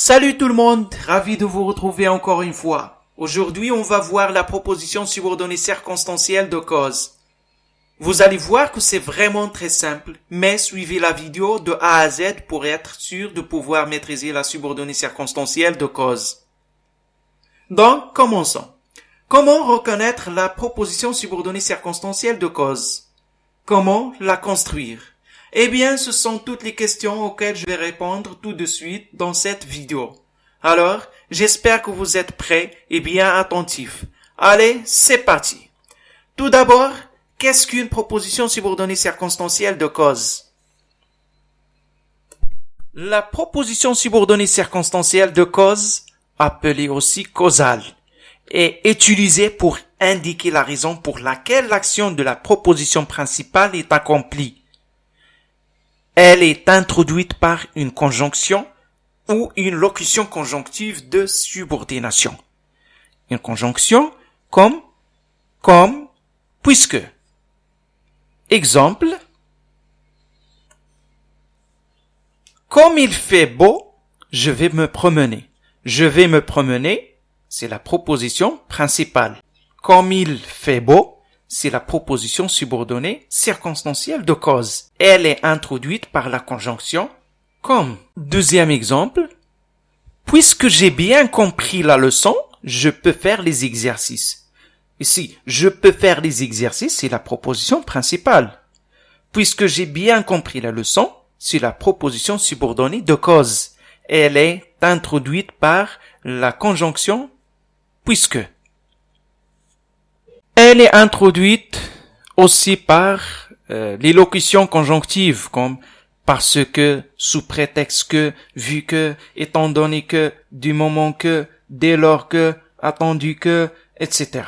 Salut tout le monde, ravi de vous retrouver encore une fois. Aujourd'hui, on va voir la proposition subordonnée circonstancielle de cause. Vous allez voir que c'est vraiment très simple, mais suivez la vidéo de A à Z pour être sûr de pouvoir maîtriser la subordonnée circonstancielle de cause. Donc, commençons. Comment reconnaître la proposition subordonnée circonstancielle de cause? Comment la construire? Eh bien, ce sont toutes les questions auxquelles je vais répondre tout de suite dans cette vidéo. Alors, j'espère que vous êtes prêts et bien attentifs. Allez, c'est parti. Tout d'abord, qu'est-ce qu'une proposition subordonnée circonstancielle de cause? La proposition subordonnée circonstancielle de cause, appelée aussi causale, est utilisée pour indiquer la raison pour laquelle l'action de la proposition principale est accomplie. Elle est introduite par une conjonction ou une locution conjonctive de subordination. Une conjonction comme, puisque. Exemple. Comme il fait beau, je vais me promener. Je vais me promener, c'est la proposition principale. Comme il fait beau, c'est la proposition subordonnée circonstancielle de cause. Elle est introduite par la conjonction comme. Deuxième exemple. Puisque j'ai bien compris la leçon, je peux faire les exercices. Ici, je peux faire les exercices, c'est la proposition principale. Puisque j'ai bien compris la leçon, c'est la proposition subordonnée de cause. Elle est introduite par la conjonction puisque. Elle est introduite aussi par les locutions conjonctives comme parce que, sous prétexte que, vu que, étant donné que, du moment que, dès lors que, attendu que, etc.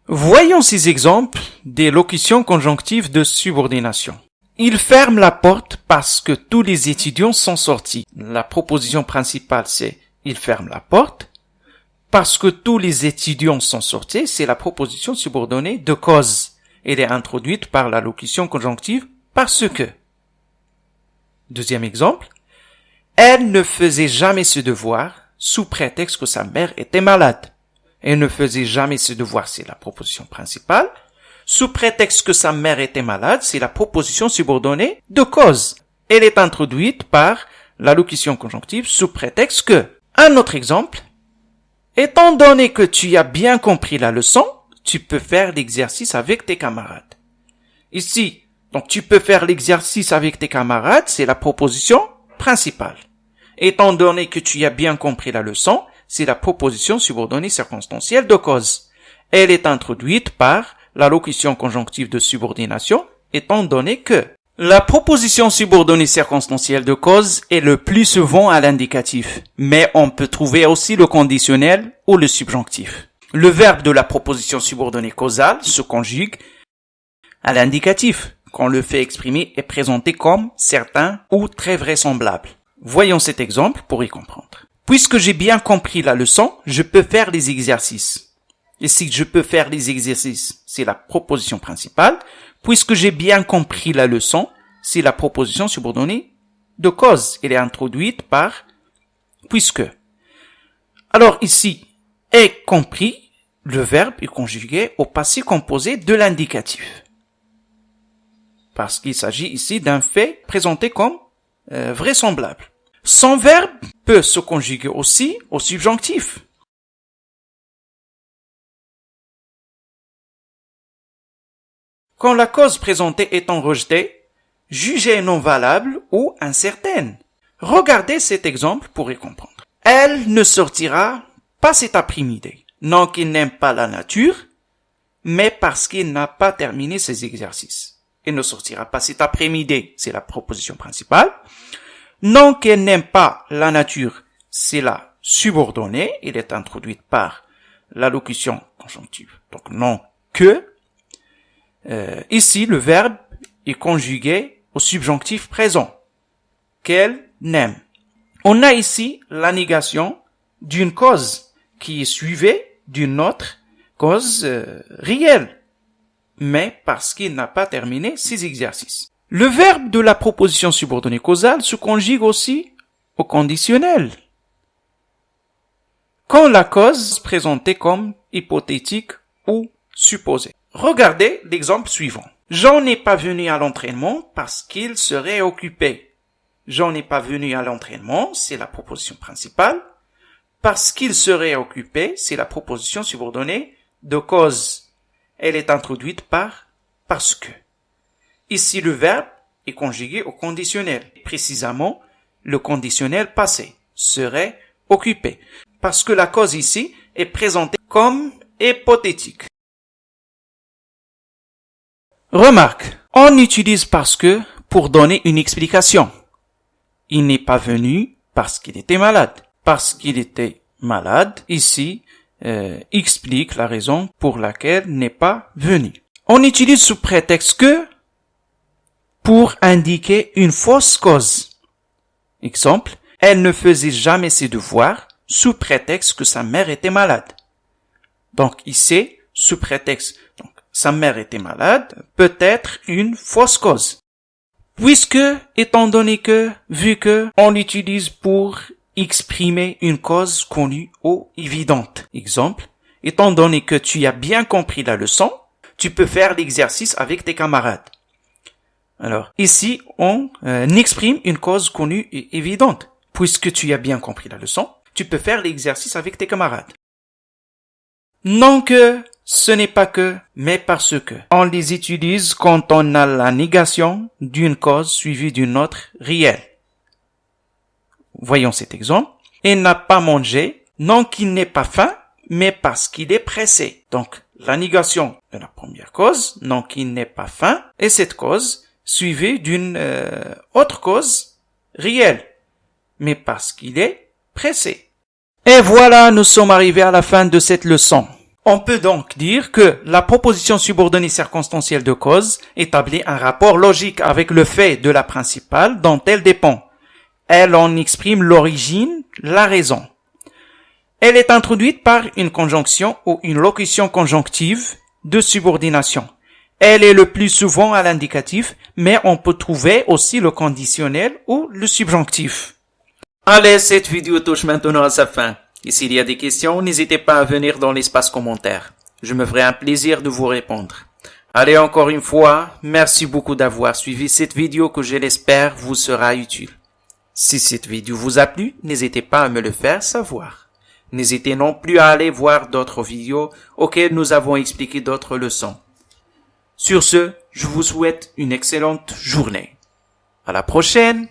Voyons ces exemples des locutions conjonctives de subordination. Il ferme la porte parce que tous les étudiants sont sortis. La proposition principale c'est il ferme la porte. Parce que tous les étudiants sont sortis, c'est la proposition subordonnée de cause. Elle est introduite par la locution conjonctive parce que. Deuxième exemple. Elle ne faisait jamais ses devoirs sous prétexte que sa mère était malade. Elle ne faisait jamais ses devoirs, c'est la proposition principale. Sous prétexte que sa mère était malade, c'est la proposition subordonnée de cause. Elle est introduite par la locution conjonctive sous prétexte que. Un autre exemple. Étant donné que tu as bien compris la leçon, tu peux faire l'exercice avec tes camarades. Ici, donc tu peux faire l'exercice avec tes camarades, c'est la proposition principale. Étant donné que tu as bien compris la leçon, c'est la proposition subordonnée circonstancielle de cause. Elle est introduite par la locution conjonctive de subordination, étant donné que. La proposition subordonnée circonstancielle de cause est le plus souvent à l'indicatif, mais on peut trouver aussi le conditionnel ou le subjonctif. Le verbe de la proposition subordonnée causale se conjugue à l'indicatif, quand le fait exprimé est présenté comme certain ou très vraisemblable. Voyons cet exemple pour y comprendre. Puisque j'ai bien compris la leçon, je peux faire les exercices. Et si je peux faire les exercices, c'est la proposition principale. Puisque j'ai bien compris la leçon, c'est la proposition subordonnée de cause. Elle est introduite par puisque. Alors ici, est compris, le verbe est conjugué au passé composé de l'indicatif. Parce qu'il s'agit ici d'un fait présenté comme vraisemblable. Son verbe peut se conjuguer aussi au subjonctif. Quand la cause présentée étant rejetée, jugée non valable ou incertaine. Regardez cet exemple pour y comprendre. Elle ne sortira pas cet après-midi, non qu'il n'aime pas la nature, mais parce qu'il n'a pas terminé ses exercices. Elle ne sortira pas cet après-midi, c'est la proposition principale. Non qu'elle n'aime pas la nature, c'est la subordonnée, elle est introduite par la locution conjonctive. Donc non que. Ici, le verbe est conjugué au subjonctif présent, qu'elle n'aime. On a ici la négation d'une cause qui est suivie d'une autre cause réelle, mais parce qu'il n'a pas terminé ses exercices. Le verbe de la proposition subordonnée causale se conjugue aussi au conditionnel. quand la cause est présentée comme hypothétique ou supposée. Regardez l'exemple suivant. Jean n'est pas venu à l'entraînement parce qu'il serait occupé. Jean n'est pas venu à l'entraînement, c'est la proposition principale. Parce qu'il serait occupé, c'est la proposition subordonnée de cause. Elle est introduite par parce que. Ici, le verbe est conjugué au conditionnel. Précisément, le conditionnel passé serait occupé. Parce que la cause ici est présentée comme hypothétique. Remarque, on utilise parce que pour donner une explication. Il n'est pas venu parce qu'il était malade. Parce qu'il était malade, ici, explique la raison pour laquelle il n'est pas venu. On utilise sous prétexte que pour indiquer une fausse cause. Exemple, elle ne faisait jamais ses devoirs sous prétexte que sa mère était malade. Donc ici, sous prétexte, donc sa mère était malade, peut être une fausse cause. Puisque, étant donné que, vu que, on l'utilise pour exprimer une cause connue ou évidente. Exemple, étant donné que tu as bien compris la leçon, tu peux faire l'exercice avec tes camarades. Alors, ici, on exprime une cause connue et évidente. Puisque tu as bien compris la leçon, tu peux faire l'exercice avec tes camarades. Non que, ce n'est pas que, mais parce que. On les utilise quand on a la négation d'une cause suivie d'une autre réelle. Voyons cet exemple. Il n'a pas mangé, non qu'il n'ait pas faim, mais parce qu'il est pressé. Donc, la négation de la première cause, non qu'il n'ait pas faim, et cette cause suivie d'une autre cause réelle, mais parce qu'il est pressé. Et voilà, nous sommes arrivés à la fin de cette leçon. On peut donc dire que la proposition subordonnée circonstancielle de cause établit un rapport logique avec le fait de la principale dont elle dépend. Elle en exprime l'origine, la raison. Elle est introduite par une conjonction ou une locution conjonctive de subordination. Elle est le plus souvent à l'indicatif, mais on peut trouver aussi le conditionnel ou le subjonctif. Allez, cette vidéo touche maintenant à sa fin. Et s'il y a des questions, n'hésitez pas à venir dans l'espace commentaire. Je me ferai un plaisir de vous répondre. Allez, encore une fois, merci beaucoup d'avoir suivi cette vidéo que je l'espère vous sera utile. Si cette vidéo vous a plu, n'hésitez pas à me le faire savoir. N'hésitez non plus à aller voir d'autres vidéos auxquelles nous avons expliqué d'autres leçons. Sur ce, je vous souhaite une excellente journée. À la prochaine!